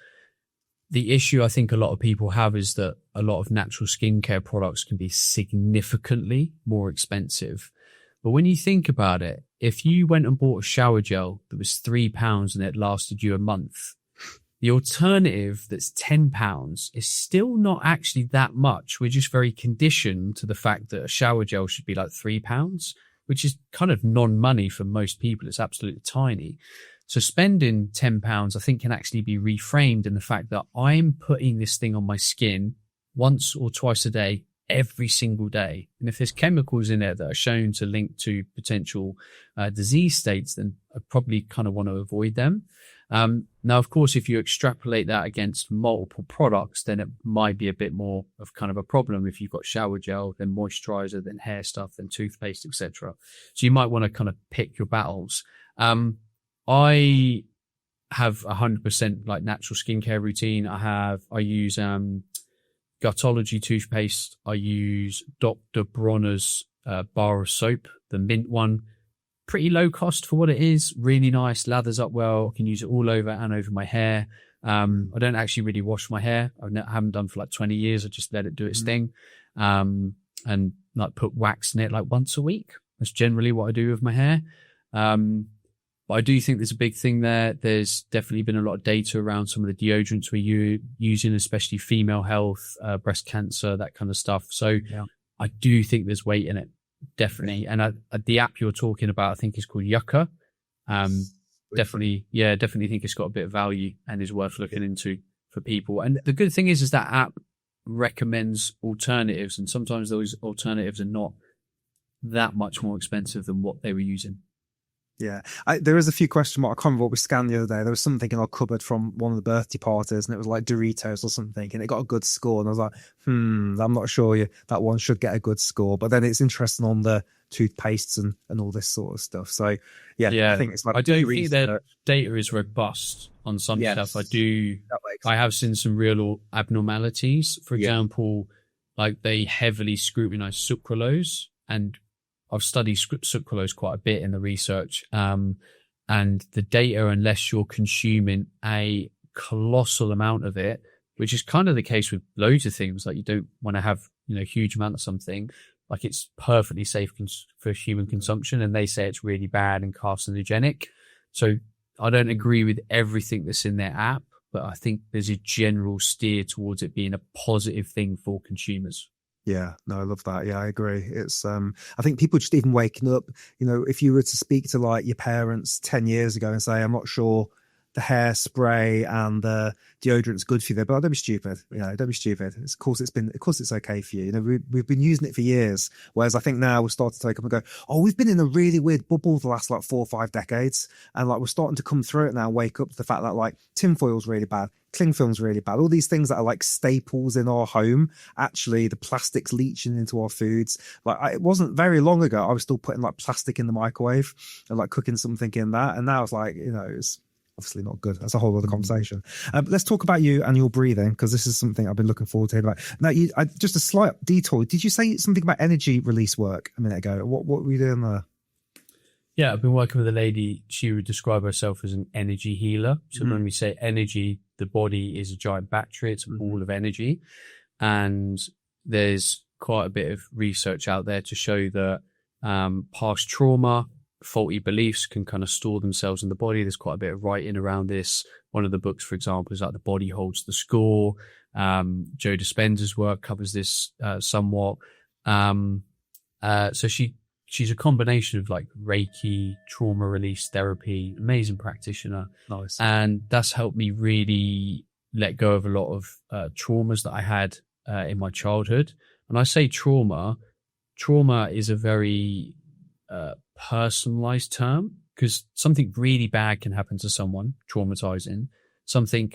The issue I think a lot of people have is that a lot of natural skincare products can be significantly more expensive. But when you think about it, if you went and bought a shower gel that was £3 and it lasted you a month, the alternative that's £10 is still not actually that much. We're just very conditioned to the fact that a shower gel should be like £3, which is kind of non-money for most people. It's absolutely tiny. So spending £10, I think, can actually be reframed in the fact that I'm putting this thing on my skin once or twice a day, every single day. And if there's chemicals in it that are shown to link to potential disease states, then I probably kind of want to avoid them. Now, of course, if you extrapolate that against multiple products, then it might be a bit more of kind of a problem. If you've got shower gel, then moisturizer, then hair stuff, then toothpaste, etc. So you might want to kind of pick your battles. I have 100% like natural skincare routine. I use Gutology toothpaste. I use Dr. Bronner's bar of soap, the mint one. Pretty low cost for what it is. Really nice, lathers up well. I can use it all over and over my hair. I don't actually really wash my hair. I haven't done for like 20 years. I just let it do its thing. And like put wax in it like once a week. That's generally what I do with my hair. But I do think there's a big thing there. There's definitely been a lot of data around some of the deodorants we're using, especially female health, breast cancer, that kind of stuff. So I do think there's weight in it, definitely. And the app you're talking about, I think is called Yucca. Definitely think it's got a bit of value and is worth looking into for people. And the good thing is that app recommends alternatives, and sometimes those alternatives are not that much more expensive than what they were using. Yeah, there is a few question marks. I can't remember what we scanned the other day. There was something in our cupboard from one of the birthday parties, and it was like Doritos or something, and it got a good score. And I was like, I'm not sure that one should get a good score. But then it's interesting on the toothpastes and all this sort of stuff. So yeah. I think it's like I do think their data is robust on some stuff. I have seen some real abnormalities. For example, like they heavily scrutinize sucralose, and I've studied sucralose quite a bit in the research, and the data, unless you're consuming a colossal amount of it, which is kind of the case with loads of things, like you don't want to have huge amount of something, like it's perfectly safe for human consumption, and they say it's really bad and carcinogenic. So I don't agree with everything that's in their app, but I think there's a general steer towards it being a positive thing for consumers. Yeah, no, I love that. Yeah, I agree. It's, I think people just even waking up, if you were to speak to like your parents 10 years ago and say, I'm not sure the hairspray and the deodorant's good for you, but don't be stupid. Don't be stupid. Of course it's okay for you. We've been using it for years. Whereas I think now we're starting to take up and go, we've been in a really weird bubble the last like 4 or 5 decades. And like, we're starting to come through it now, wake up to the fact that like tinfoil's really bad. Cling film's really bad. All these things that are like staples in our home, actually the plastic's leaching into our foods. Like it wasn't very long ago, I was still putting like plastic in the microwave and like cooking something in that. And now it's like, it's obviously not good. That's a whole other conversation. Let's talk about you and your breathing, because this is something I've been looking forward to hearing about. Now, just a slight detour. Did you say something about energy release work a minute ago? What were you doing there? Yeah, I've been working with a lady. She would describe herself as an energy healer. So when we say energy, the body is a giant battery. It's a ball of energy. And there's quite a bit of research out there to show that past trauma, faulty beliefs can kind of store themselves in the body. There's quite a bit of writing around this. One of the books, for example, is like The Body Holds the Score. Joe Dispenza's work covers this somewhat. So she she's a combination of like Reiki, trauma release therapy, amazing practitioner. Nice. And that's helped me really let go of a lot of traumas that I had in my childhood. And I say trauma is a very personalized term, because something really bad can happen to someone, traumatizing. Something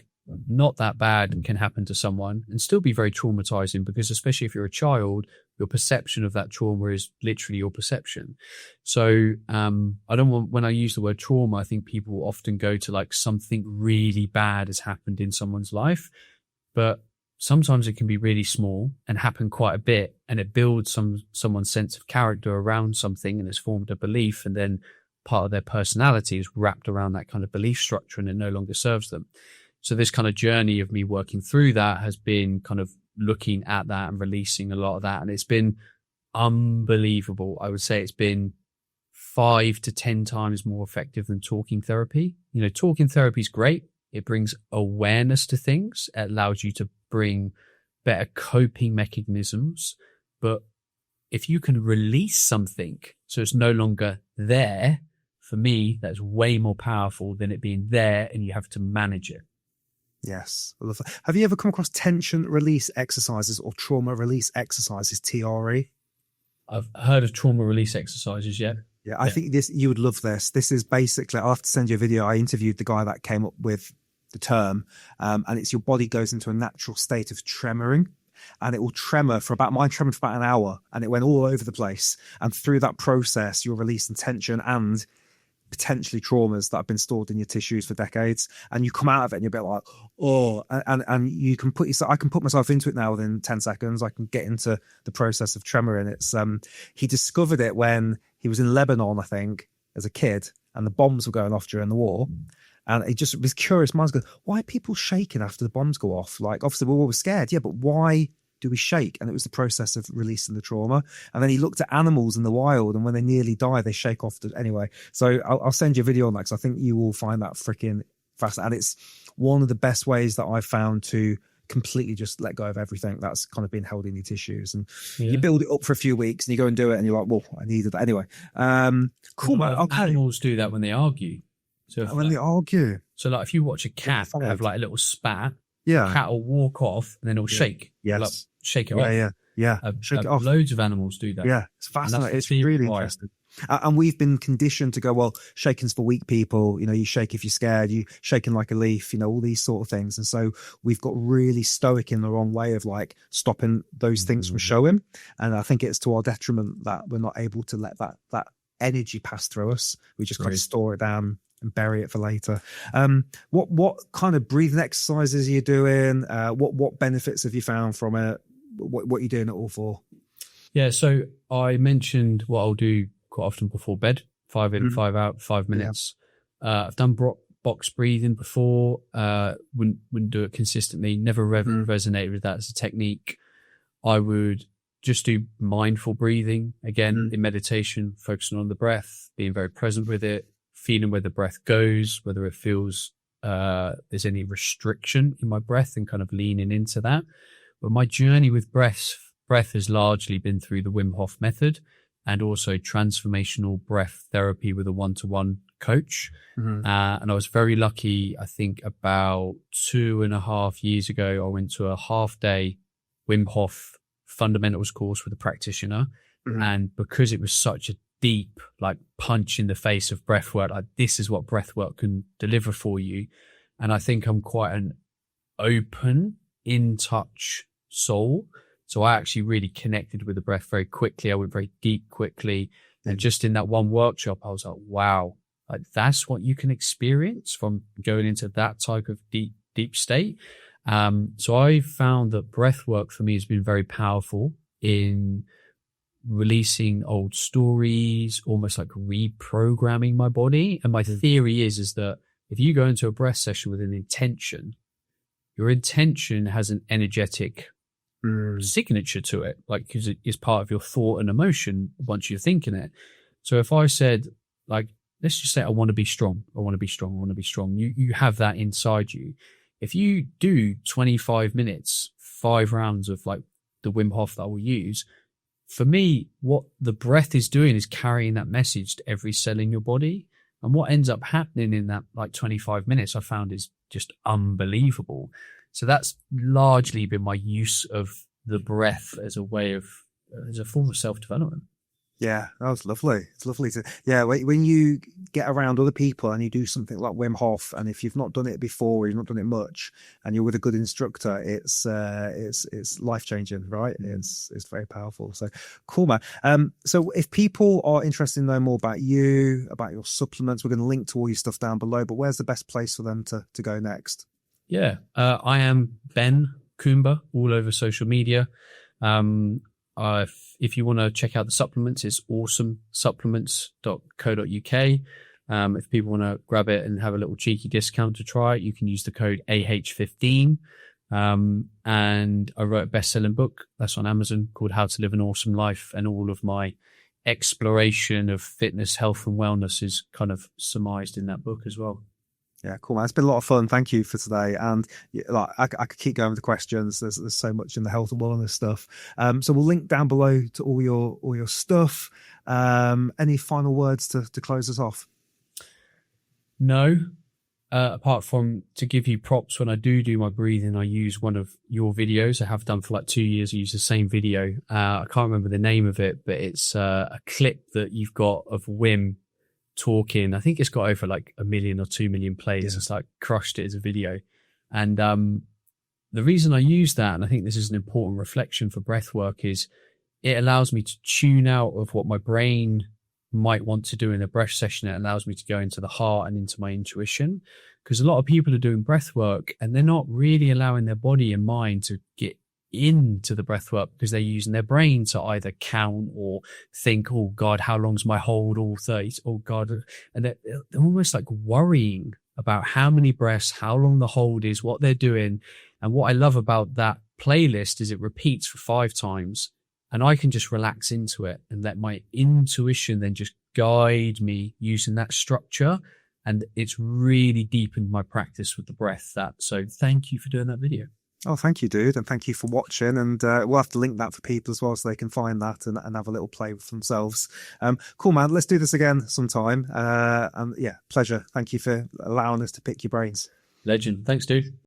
not that bad can happen to someone and still be very traumatizing, because especially if you're a child, your perception of that trauma is literally your perception. So I don't want, when I use the word trauma, I think people often go to like something really bad has happened in someone's life, but sometimes it can be really small and happen quite a bit, and it builds someone's sense of character around something and has formed a belief, and then part of their personality is wrapped around that kind of belief structure, and it no longer serves them. So this kind of journey of me working through that has been kind of looking at that and releasing a lot of that. And it's been unbelievable. I would say it's been 5 to 10 times more effective than talking therapy. You know, talking therapy is great. It brings awareness to things. It allows you to bring better coping mechanisms. But if you can release something so it's no longer there, for me, that's way more powerful than it being there and you have to manage it. Yes. I love that. Have you ever come across tension release exercises or trauma release exercises, TRE? I've heard of trauma release exercises, yeah. Yeah, I think you would love this. This is basically, I'll have to send you a video. I interviewed the guy that came up with the term, and it's your body goes into a natural state of tremoring, and it will tremor for about, mine tremored for about an hour, and it went all over the place. And through that process, you're releasing tension and potentially traumas that have been stored in your tissues for decades, and you come out of it and you're a bit like, oh, and you can put yourself, I can put myself into it now within 10 seconds. I can get into the process of tremoring. It's he discovered it when he was in Lebanon, I think, as a kid, and the bombs were going off during the war. And he just was curious. Mine's going, why are people shaking after the bombs go off? Like, obviously we're always scared, yeah, but why do we shake? And it was the process of releasing the trauma. And then he looked at animals in the wild, and when they nearly die, they shake off. Anyway, so I'll send you a video on that, because I think you will find that freaking fascinating. And it's one of the best ways that I've found to completely just let go of everything that's kind of been held in your tissues. And you build it up for a few weeks and you go and do it, and you're like, well, I needed that anyway. Cool, man. Okay. Animals do that when they argue. So when they argue. So like if you watch a cat have like a little spat, yeah, the cat will walk off and then it'll shake. Yes. Like, shake it off. Shake it off. Loads of animals do that. Yeah, it's fascinating. It's really interesting. And we've been conditioned to go, well, shaking's for weak people. You know, you shake if you're scared, you shaking like a leaf, you know, all these sort of things. And so we've got really stoic in the wrong way of like stopping those things from showing. And I think it's to our detriment that we're not able to let that energy pass through us. We just kind of store it down and bury it for later. What kind of breathing exercises are you doing? What benefits have you found from it? What are you doing it all for? Yeah, so I mentioned what I'll do quite often before bed, 5 in, 5 out, 5 minutes. Yeah. I've done box breathing before. Wouldn't do it consistently. Never resonated with that as a technique. I would just do mindful breathing again in meditation, focusing on the breath, being very present with it, feeling where the breath goes, whether it feels there's any restriction in my breath, and kind of leaning into that. But my journey with breath has largely been through the Wim Hof method, and also transformational breath therapy with a one-to-one coach. And I was very lucky. I think about 2.5 years ago, I went to a half-day Wim Hof fundamentals course with a practitioner. And because it was such a deep, like, punch in the face of breathwork, like, this is what breathwork can deliver for you. And I think I'm quite an open, in touch soul. So I actually really connected with the breath very quickly. I went very deep quickly. And just in that one workshop, I was like, wow, like, that's what you can experience from going into that type of deep state. So I found that breath work for me has been very powerful in releasing old stories, almost like reprogramming my body. And my theory is that if you go into a breath session with an intention, your intention has an energetic signature to it, like, because it is part of your thought and emotion once you're thinking it. So if I said, like, let's just say I want to be strong, I want to be strong, I want to be strong, you have that inside you. If you do 25 minutes, 5 rounds of like the Wim Hof that I will use, for me, what the breath is doing is carrying that message to every cell in your body. And what ends up happening in that like 25 minutes, I found is just unbelievable. So that's largely been my use of the breath as a form of self-development. Yeah, that was lovely. It's lovely to, when you get around other people and you do something like Wim Hof, and if you've not done it before, or you've not done it much, and you're with a good instructor, it's life changing, right? It's very powerful. So cool, man. So if people are interested in knowing more about you, about your supplements, we're going to link to all your stuff down below. But where's the best place for them to go next? Yeah, I am Ben Coomber all over social media. If you want to check out the supplements, it's awesomesupplements.co.uk. If people want to grab it and have a little cheeky discount to try it, you can use the code AH15. And I wrote a best-selling book that's on Amazon called How to Live an Awesome Life, and all of my exploration of fitness, health, and wellness is kind of surmised in that book as well. Yeah, cool, man. It's been a lot of fun. Thank you for today. And like, I could keep going with the questions. There's so much in the health and wellness stuff. So we'll link down below to all your stuff. Any final words to close us off? No, apart from to give you props. When I do my breathing, I use one of your videos. I have done for like 2 years. I use the same video. I can't remember the name of it, but it's a clip that you've got of Wim talking. I think it's got over like 1 million or 2 million plays. Yeah. It's like crushed it as a video. And the reason I use that, and I think this is an important reflection for breathwork, is it allows me to tune out of what my brain might want to do in a breath session. It allows me to go into the heart and into my intuition, because a lot of people are doing breathwork and they're not really allowing their body and mind to get into the breathwork, because they're using their brain to either count or think, oh God, how long's my hold? All 30, oh God. And they're almost like worrying about how many breaths, how long the hold is, what they're doing. And what I love about that playlist is it repeats for 5 times, and I can just relax into it and let my intuition then just guide me using that structure. And it's really deepened my practice with the breath. So thank you for doing that video. Oh, thank you, dude. And thank you for watching. And we'll have to link that for people as well, so they can find that and have a little play with themselves. Cool, man. Let's do this again sometime. And yeah, pleasure. Thank you for allowing us to pick your brains. Legend. Thanks, dude.